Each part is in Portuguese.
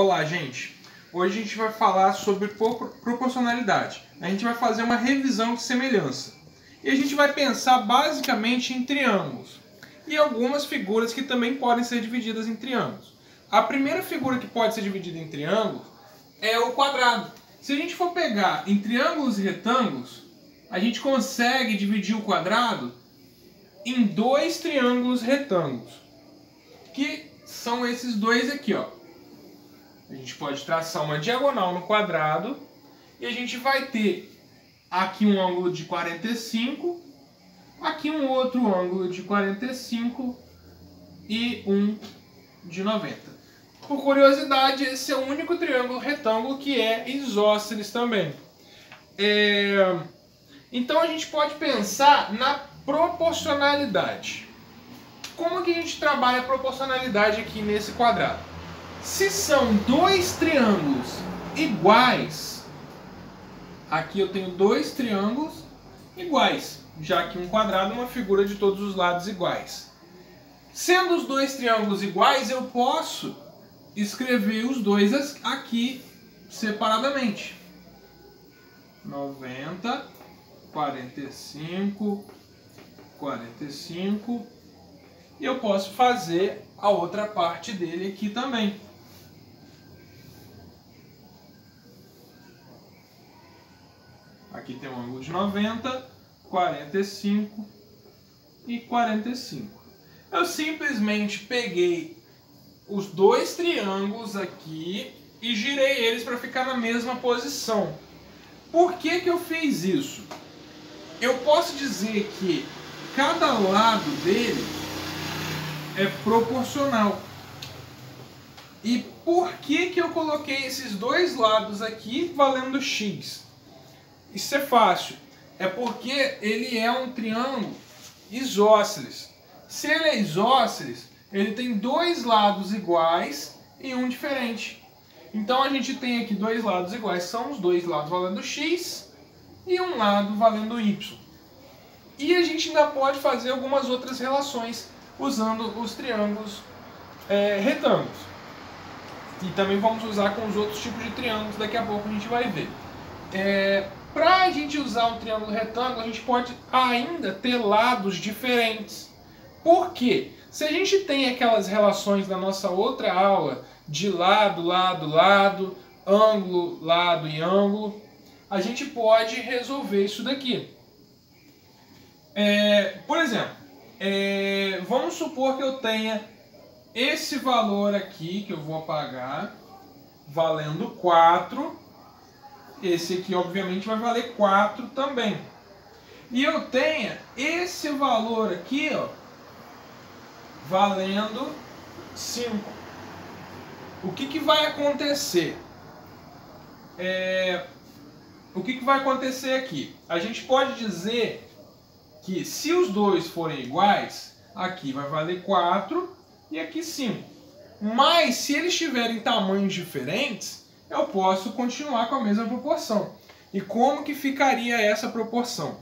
Olá, gente! Hoje a gente vai falar sobre proporcionalidade. A gente vai fazer uma revisão de semelhança. E a gente vai pensar basicamente em triângulos. E algumas figuras que também podem ser divididas em triângulos. A primeira figura que pode ser dividida em triângulos é o quadrado. Se a gente for pegar em triângulos e retângulos, a gente consegue dividir o quadrado em dois triângulos retângulos. Que são esses dois aqui, ó. A gente pode traçar uma diagonal no quadrado e a gente vai ter aqui um ângulo de 45, aqui um outro ângulo de 45 e um de 90. Por curiosidade, esse é o único triângulo retângulo que é isósceles também. Então a gente pode pensar na proporcionalidade. Como que a gente trabalha a proporcionalidade aqui nesse quadrado? Se são dois triângulos iguais, aqui eu tenho dois triângulos iguais, já que um quadrado é uma figura de todos os lados iguais. Sendo os dois triângulos iguais, eu posso escrever os dois aqui separadamente. 90, 45, 45. E eu posso fazer a outra parte dele aqui também. Aqui tem um ângulo de 90, 45 e 45. Eu simplesmente peguei os dois triângulos aqui e girei eles para ficar na mesma posição. Por que que eu fiz isso? Eu posso dizer que cada lado dele é proporcional. E por que que eu coloquei esses dois lados aqui valendo x? Isso é fácil. É porque ele é um triângulo isósceles. Se ele é isósceles, ele tem dois lados iguais e um diferente. Então a gente tem aqui dois lados iguais, são os dois lados valendo x e um lado valendo y. E a gente ainda pode fazer algumas outras relações usando os triângulos retângulos. E também vamos usar com os outros tipos de triângulos, daqui a pouco a gente vai ver. Para a gente usar um triângulo retângulo, a gente pode ainda ter lados diferentes. Por quê? Se a gente tem aquelas relações da nossa outra aula de lado, lado, lado, ângulo, lado e ângulo, a gente pode resolver isso daqui. Por exemplo, vamos supor que eu tenha esse valor aqui, que eu vou apagar, valendo 4. Esse aqui, obviamente, vai valer 4 também. E eu tenha esse valor aqui, ó, valendo 5. O que que vai acontecer? O que que vai acontecer aqui? A gente pode dizer que se os dois forem iguais, aqui vai valer 4 e aqui 5. Mas se eles tiverem tamanhos diferentes, eu posso continuar com a mesma proporção. E como que ficaria essa proporção?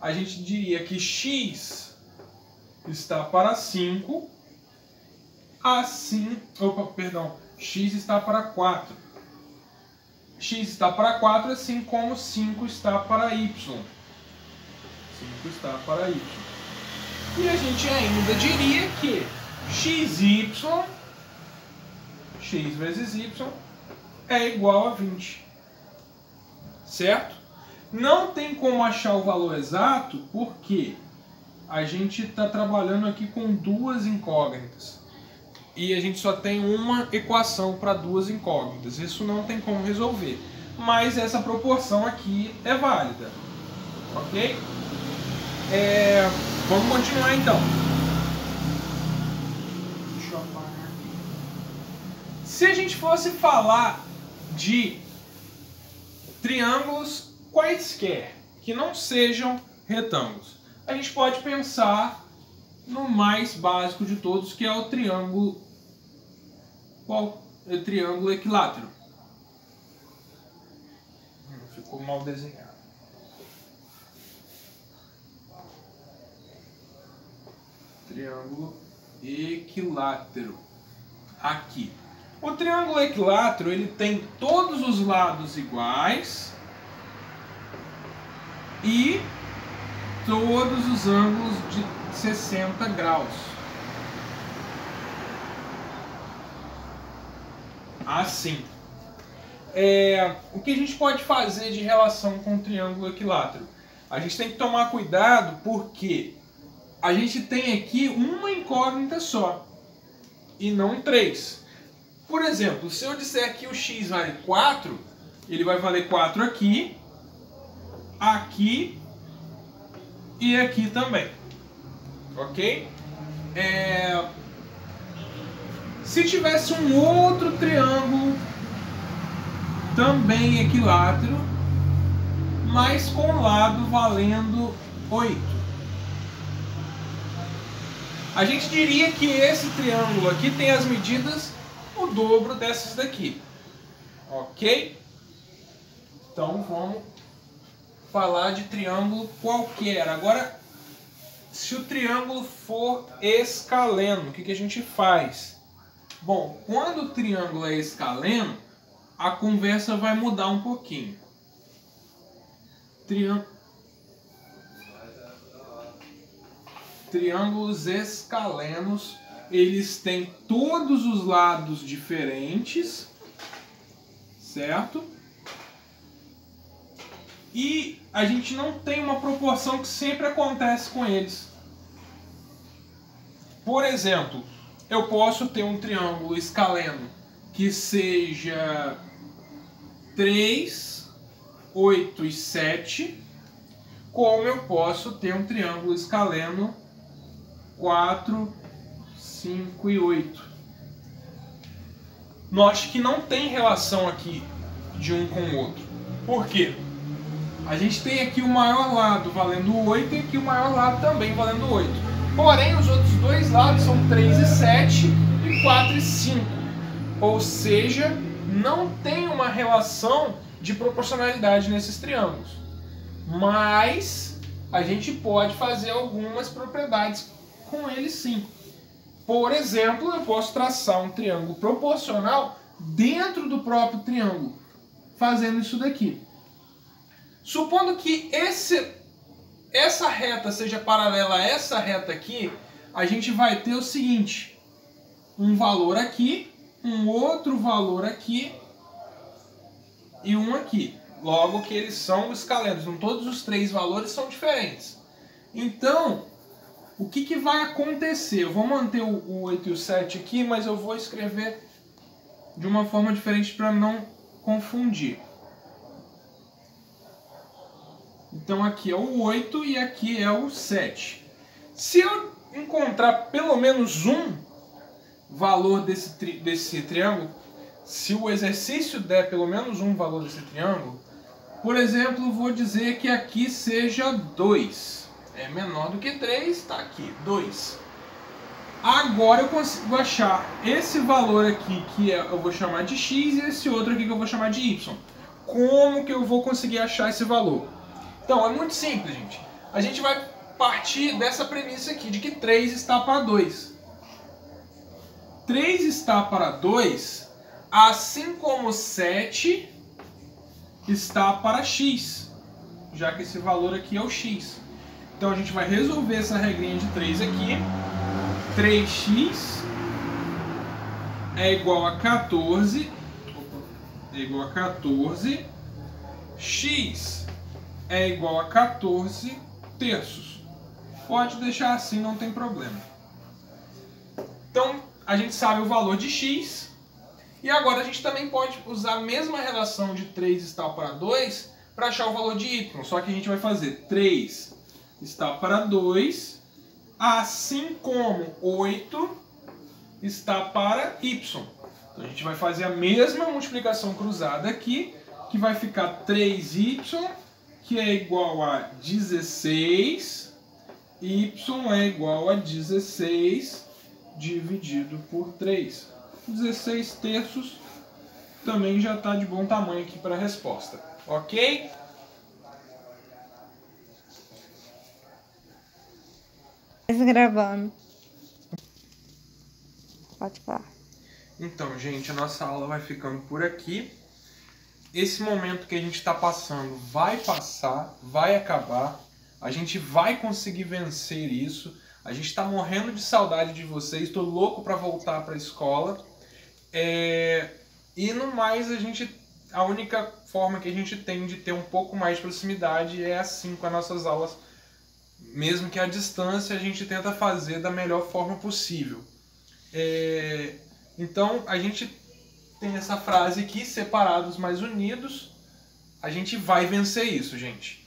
A gente diria que x está para 5, assim... x está para 4. X está para 4, assim como 5 está para y. 5 está para y. E a gente ainda diria que x vezes y, é igual a 20. Certo? Não tem como achar o valor exato porque a gente está trabalhando aqui com duas incógnitas. E a gente só tem uma equação para duas incógnitas. Isso não tem como resolver. Mas essa proporção aqui é válida. Ok? Vamos continuar então. Deixa eu apagar aqui. Se a gente fosse falar de triângulos quaisquer que não sejam retângulos, a gente pode pensar no mais básico de todos, que é o triângulo equilátero. Ficou mal desenhado. Triângulo equilátero. Aqui. O triângulo equilátero ele tem todos os lados iguais e todos os ângulos de 60 graus. Assim. O que a gente pode fazer de relação com o triângulo equilátero? A gente tem que tomar cuidado porque a gente tem aqui uma incógnita só e não 3. Por exemplo, se eu disser que o x vale 4, ele vai valer 4 aqui, aqui e aqui também. Ok? Se tivesse um outro triângulo também equilátero, mas com lado valendo 8. A gente diria que esse triângulo aqui tem as medidas o dobro dessas daqui. Ok? Então vamos falar de triângulo qualquer. Agora, se o triângulo for escaleno, o que a gente faz? Bom, quando o triângulo é escaleno, a conversa vai mudar um pouquinho. Triângulos escalenos, eles têm todos os lados diferentes, certo? E a gente não tem uma proporção que sempre acontece com eles. Por exemplo, eu posso ter um triângulo escaleno que seja 3, 8 e 7, como eu posso ter um triângulo escaleno 4, 5 e 8. Note que não tem relação aqui de um com o outro. Por quê? A gente tem aqui o maior lado valendo 8 e aqui o maior lado também valendo 8. Porém, os outros dois lados são 3 e 7 e 4 e 5. Ou seja, não tem uma relação de proporcionalidade nesses triângulos. Mas a gente pode fazer algumas propriedades com eles sim. Por exemplo, eu posso traçar um triângulo proporcional dentro do próprio triângulo, fazendo isso daqui. Supondo que essa reta seja paralela a essa reta aqui, a gente vai ter o seguinte: um valor aqui, um outro valor aqui e um aqui. Logo que eles são escalenos, então todos os três valores são diferentes. Então, o que vai acontecer? Eu vou manter o 8 e o 7 aqui, mas eu vou escrever de uma forma diferente para não confundir. Então aqui é o 8 e aqui é o 7. Se eu encontrar pelo menos um valor desse triângulo, se o exercício der pelo menos um valor desse triângulo, por exemplo, vou dizer que aqui seja 2. É menor do que 3, está aqui, 2. Agora eu consigo achar esse valor aqui que eu vou chamar de x e esse outro aqui que eu vou chamar de y. Como que eu vou conseguir achar esse valor? Então, é muito simples, gente. A gente vai partir dessa premissa aqui, de que 3 está para 2. 3 está para 2, assim como 7 está para x, já que esse valor aqui é o x. Então, a gente vai resolver essa regrinha de 3 aqui. 3x é igual a 14. É igual a 14. X é igual a 14 terços. Pode deixar assim, não tem problema. Então, a gente sabe o valor de x. E agora a gente também pode usar a mesma relação de 3 está para 2 para achar o valor de y. Só que a gente vai fazer 3 está para 2, assim como 8 está para y. Então a gente vai fazer a mesma multiplicação cruzada aqui, que vai ficar 3y, que é igual a 16, y é igual a 16 dividido por 3. 16 terços também já está de bom tamanho aqui para a resposta. Ok? Gravando. Pode falar. Então, gente, a nossa aula vai ficando por aqui. Esse momento que a gente está passando vai passar, vai acabar. A gente vai conseguir vencer isso. A gente está morrendo de saudade de vocês. Estou louco para voltar para a escola. E no mais, a única forma que a gente tem de ter um pouco mais de proximidade é assim com as nossas aulas. Mesmo que à distância, a gente tenta fazer da melhor forma possível. Então, a gente tem essa frase aqui, separados mas unidos, a gente vai vencer isso, gente.